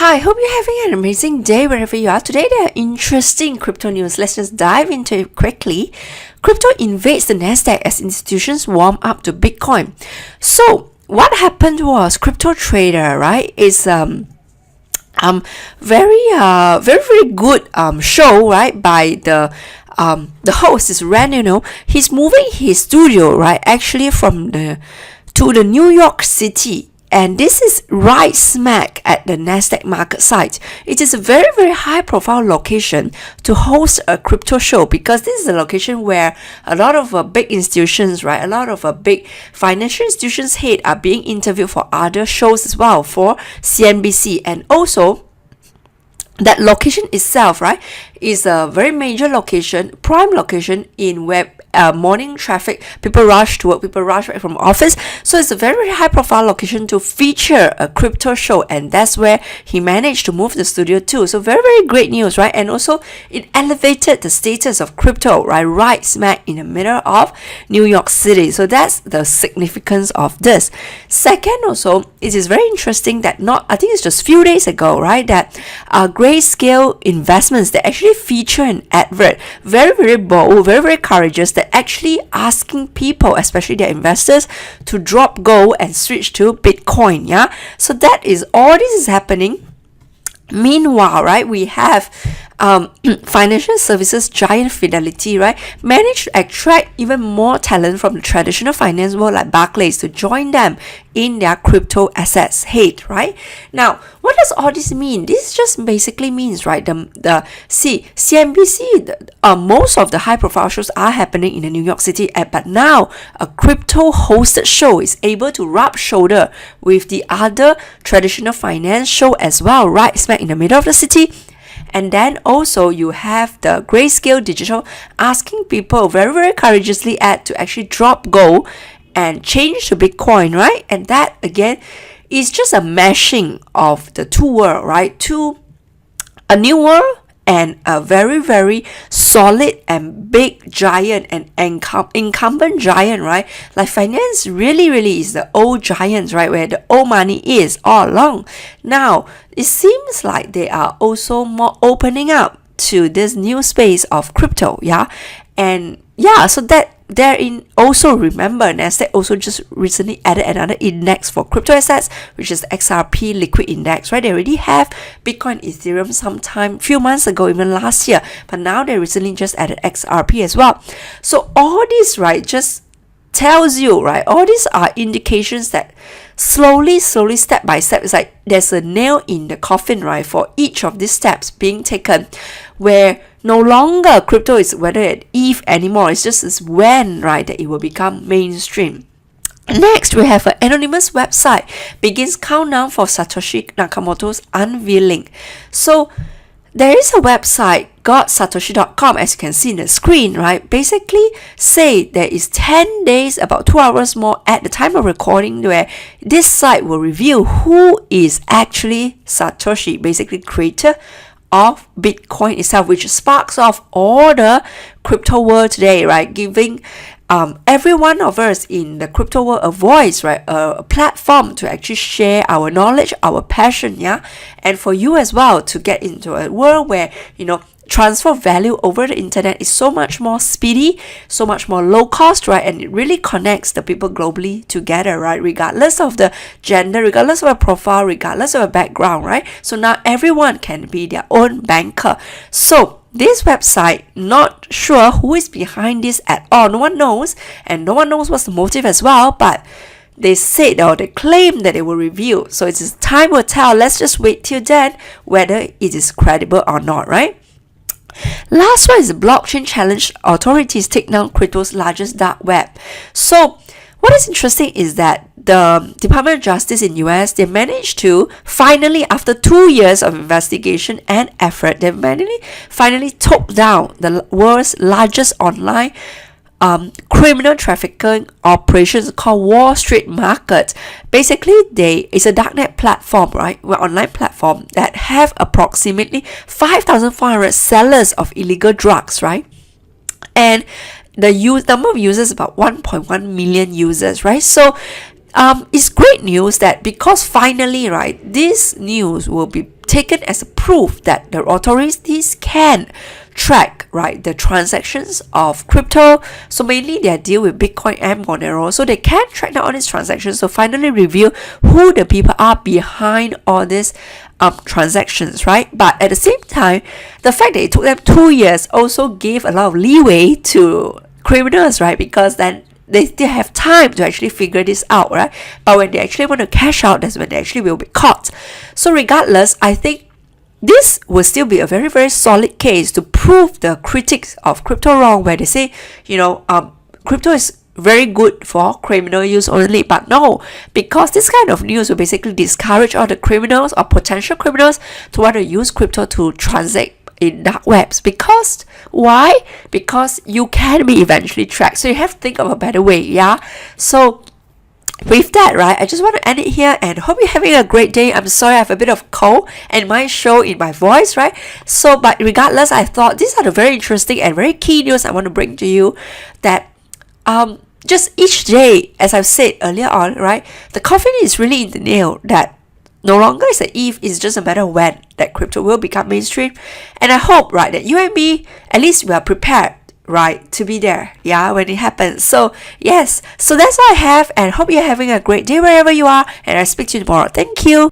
Hi, hope you're having an amazing day wherever you are. Today there are interesting crypto news. Let's just dive into it quickly. Crypto invades the Nasdaq as institutions warm up to Bitcoin. So what happened was crypto trader, right, is very good show, right, by the host is Ren. He's moving his studio, right, actually from to the New York City. And this is right smack at the Nasdaq market site. It is a very high profile location to host a crypto show, because this is a location where a lot of big institutions, right, a lot of big financial institutions head are being interviewed for other shows as well, for CNBC. And also that location itself, right, is a very major location, prime location in where morning traffic, people rush to work, people rush right from office. So it's a very high profile location to feature a crypto show, and that's where he managed to move the studio to. So very great news, right? And also it elevated the status of crypto, right smack in the middle of New York City. So that's the significance of this. Second, also it is very interesting that I think it's just few days ago, right, that Grayscale Investments, they actually feature an advert, very bold, very courageous, that actually asking people, especially their investors, to drop gold and switch to Bitcoin. Yeah, so that is all this is happening. Meanwhile, right, we have financial services giant Fidelity, right, managed to attract even more talent from the traditional finance world like Barclays to join them in their crypto assets head, right? Now, what does all this mean? This just basically means, right, CNBC, most of the high profile shows are happening in the New York City, but now a crypto hosted show is able to rub shoulder with the other traditional finance show as well, right smack in the middle of the city. And then also you have the Grayscale Digital asking people very courageously to actually drop gold and change to Bitcoin, right? And that again is just a meshing of the two worlds, right? To a new world and a very solid and big giant and incumbent giant, right? Like finance really is the old giants, right, where the old money is all along. Now it seems like they are also more opening up to this new space of crypto, and so that therein also, remember, Nasdaq also just recently added another index for crypto assets, which is XRP Liquid Index, right? They already have Bitcoin, Ethereum sometime few months ago, even last year, but now they recently just added XRP as well. So all this, right, just tells you, right, all these are indications that slowly step by step, it's like there's a nail in the coffin, right, for each of these steps being taken, where no longer crypto is whether it if anymore, it's just when, right, that it will become mainstream. Next, we have an anonymous website begins countdown for Satoshi Nakamoto's unveiling. So there is a website, godsatoshi.com, as you can see in the screen, right? Basically say there is 10 days, about 2 hours more at the time of recording, where this site will reveal who is actually Satoshi, basically creator of Bitcoin itself, which sparks off all the crypto world today, right? Giving every one of us in the crypto world a voice, right? A platform to actually share our knowledge, our passion, and for you as well to get into a world where, transfer value over the internet is so much more speedy, so much more low cost, right? And it really connects the people globally together, right? Regardless of the gender, regardless of a profile, regardless of a background, right? So now everyone can be their own banker. So this website, not sure who is behind this at all. No one knows, and no one knows what's the motive as well, but they said, or they claim that they will reveal. So it's time will tell. Let's just wait till then whether it is credible or not, right? Last one is the blockchain challenge. Authorities take down crypto's largest dark web. So what is interesting is that the Department of Justice in US, they managed to finally, after 2 years of investigation and effort, they finally took down the world's largest online criminal trafficking operations called Wall Street Market. Basically, it's a darknet platform, right? Online platform that have approximately 5,400 sellers of illegal drugs, right? And the number of users is about 1.1 million users, right? So it's great news that because finally, right, this news will be taken as a proof that the authorities can track, right, the transactions of crypto. So mainly they deal with Bitcoin and Monero, so they can track down all these transactions, so finally reveal who the people are behind all these transactions, right? But at the same time, the fact that it took them 2 years also gave a lot of leeway to criminals, right? Because then they still have time to actually figure this out, right? But when they actually want to cash out, that's when they actually will be caught. So regardless, I think this will still be a very, very solid case to prove the critics of crypto wrong, where they say, crypto is very good for criminal use only. But no, because this kind of news will basically discourage all the criminals or potential criminals to want to use crypto to transact in dark webs. Because why? Because you can be eventually tracked, so you have to think of a better way. Yeah, so with that, right, I just want to end it here and hope you're having a great day. I'm sorry I have a bit of cold and my show in my voice, right? So, but regardless, I thought these are the very interesting and very key news I want to bring to you, that just each day, as I've said earlier on, right, the coffin is really in the nail that no longer is an if, it's just a matter of when that crypto will become mainstream. And I hope, right, that you and me, at least we are prepared, right, to be there, yeah, when it happens. So yes, so that's all I have, and hope you're having a great day wherever you are, and I'll speak to you tomorrow. Thank you.